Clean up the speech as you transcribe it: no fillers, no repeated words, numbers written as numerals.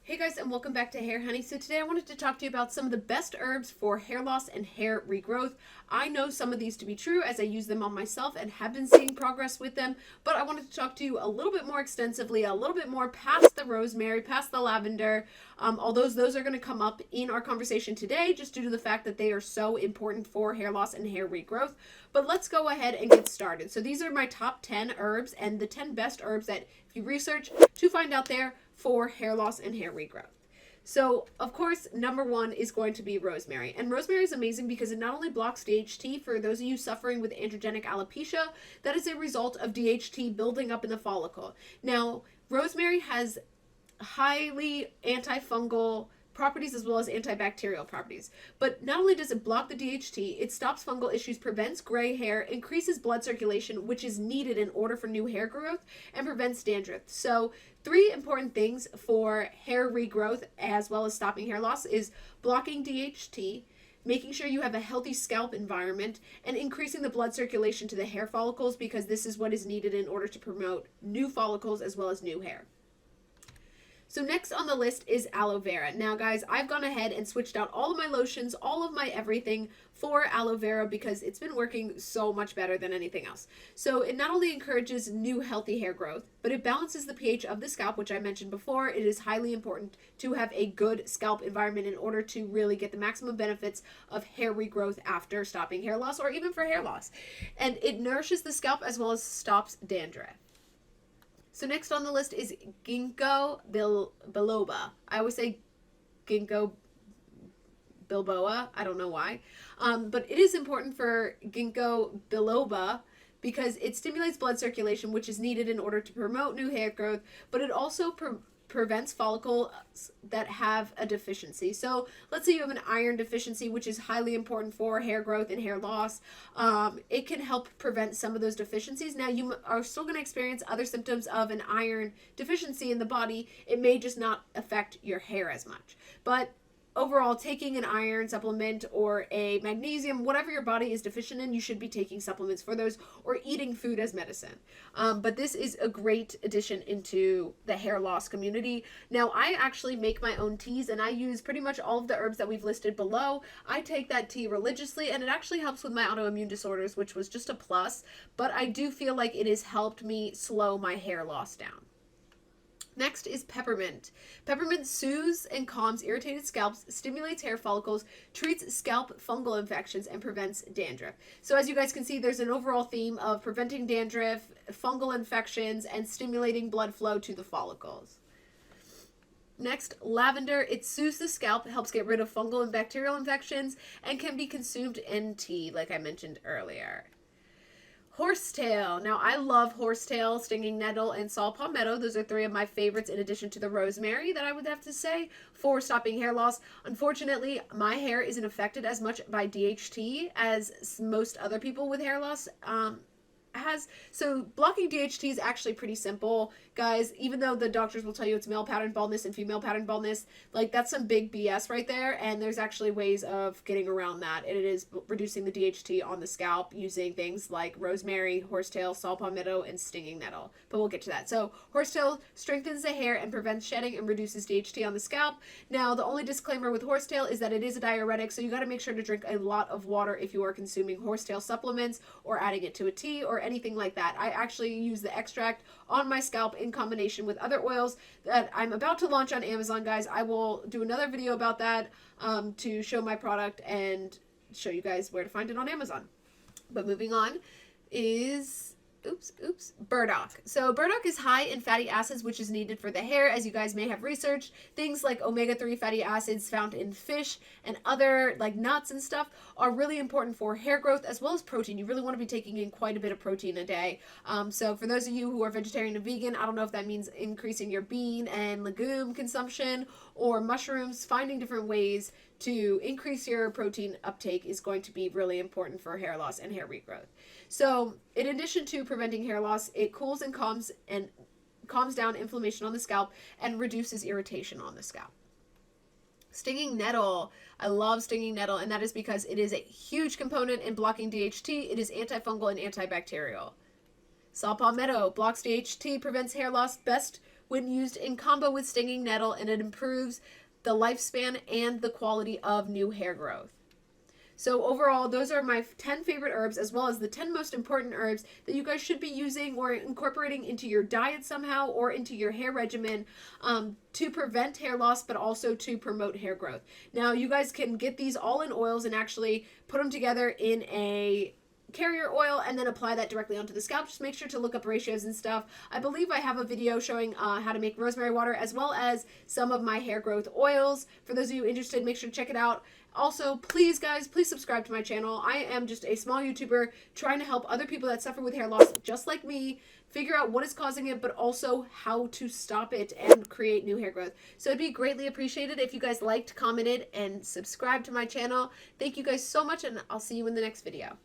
Hey guys, and welcome back to HairHoney. So today I wanted to talk to you about some of the best herbs for hair loss and hair regrowth. I know some of these to be true as I use them on myself and have been seeing progress with them, but I wanted to talk to you a little bit more extensively, a little bit more past the rosemary, past the lavender, although those are going to come up in our conversation today just due to the fact that they are so important for hair loss and hair regrowth. But let's go ahead and get started. So these are my top 10 herbs and the 10 best herbs that if you research to find out there for hair loss and hair regrowth. So, of course, number one is going to be rosemary. And rosemary is amazing because it not only blocks DHT for those of you suffering with androgenic alopecia, that is a result of DHT building up in the follicle. Now, rosemary has highly antifungal properties as well as antibacterial properties. But not only does it block the DHT, it stops fungal issues, prevents gray hair, increases blood circulation, which is needed in order for new hair growth, and prevents dandruff. So 3 important things for hair regrowth as well as stopping hair loss is blocking DHT, making sure you have a healthy scalp environment, and increasing the blood circulation to the hair follicles because this is what is needed in order to promote new follicles as well as new hair. So next on the list is aloe vera. Now guys, I've gone ahead and switched out all of my lotions, all of my everything for aloe vera because it's been working so much better than anything else. So it not only encourages new healthy hair growth, but it balances the pH of the scalp, which I mentioned before. It is highly important to have a good scalp environment in order to really get the maximum benefits of hair regrowth after stopping hair loss or even for hair loss. And it nourishes the scalp as well as stops dandruff. So next on the list is Gingo Biloba. I always say Gingo Biloba. I don't know why. But it is important for Gingo Biloba because it stimulates blood circulation, which is needed in order to promote new hair growth, but it also prevents follicles that have a deficiency. So let's say you have an iron deficiency, which is highly important for hair growth and hair loss. It can help prevent some of those deficiencies. Now you are still going to experience other symptoms of an iron deficiency in the body. It may just not affect your hair as much. But overall, taking an iron supplement or a magnesium, whatever your body is deficient in, you should be taking supplements for those or eating food as medicine. But this is a great addition into the hair loss community. Now, I actually make my own teas and I use pretty much all of the herbs that we've listed below. I take that tea religiously and it actually helps with my autoimmune disorders, which was just a plus. But I do feel like it has helped me slow my hair loss down. Next is peppermint. Peppermint soothes and calms irritated scalps, stimulates hair follicles, treats scalp fungal infections, and prevents dandruff. So as you guys can see, there's an overall theme of preventing dandruff, fungal infections, and stimulating blood flow to the follicles. Next, lavender. It soothes the scalp, helps get rid of fungal and bacterial infections, and can be consumed in tea, like I mentioned earlier. Horsetail. Now, I love horsetail, stinging nettle, and saw palmetto. Those are 3 of my favorites in addition to the rosemary that I would have to say for stopping hair loss. Unfortunately, my hair isn't affected as much by DHT as most other people with hair loss has. So blocking DHT is actually pretty simple, guys. Even though the doctors will tell you it's male pattern baldness and female pattern baldness, like that's some big BS right there. And there's actually ways of getting around that. And it is reducing the DHT on the scalp using things like rosemary, horsetail, saw palmetto, and stinging nettle. But we'll get to that. So horsetail strengthens the hair and prevents shedding and reduces DHT on the scalp. Now, the only disclaimer with horsetail is that it is a diuretic, so you got to make sure to drink a lot of water if you are consuming horsetail supplements or adding it to a tea or anything like that. I actually use the extract on my scalp in combination with other oils that I'm about to launch on Amazon, guys. I will do another video about that to show my product and show you guys where to find it on Amazon. But moving on is Burdock. So Burdock is high in fatty acids, which is needed for the hair, as you guys may have researched. Things like omega-3 fatty acids found in fish and other like nuts and stuff are really important for hair growth as well as protein. You really want to be taking in quite a bit of protein a day. So for those of you who are vegetarian and vegan, I don't know if that means increasing your bean and legume consumption or mushrooms, finding different ways to increase your protein uptake is going to be really important for hair loss and hair regrowth. So in addition to preventing hair loss, it cools and calms down inflammation on the scalp and reduces irritation on the scalp. Stinging nettle. I love stinging nettle, and that is because it is a huge component in blocking DHT. It is antifungal and antibacterial. Saw palmetto blocks DHT, prevents hair loss, best when used in combo with stinging nettle, and it improves the lifespan and the quality of new hair growth. So overall, those are my 10 favorite herbs, as well as the 10 most important herbs that you guys should be using or incorporating into your diet somehow or into your hair regimen to prevent hair loss, but also to promote hair growth. Now, you guys can get these all in oils and actually put them together in a carrier oil and then apply that directly onto the scalp. Just make sure to look up ratios and stuff. I believe I have a video showing how to make rosemary water, as well as some of my hair growth oils. For those of you interested, make sure to check it out. Also, please guys, please subscribe to my channel. I am just a small YouTuber trying to help other people that suffer with hair loss just like me figure out what is causing it, but also how to stop it and create new hair growth. So it'd be greatly appreciated if you guys liked, commented, and subscribed to my channel. Thank you guys so much, and I'll see you in the next video.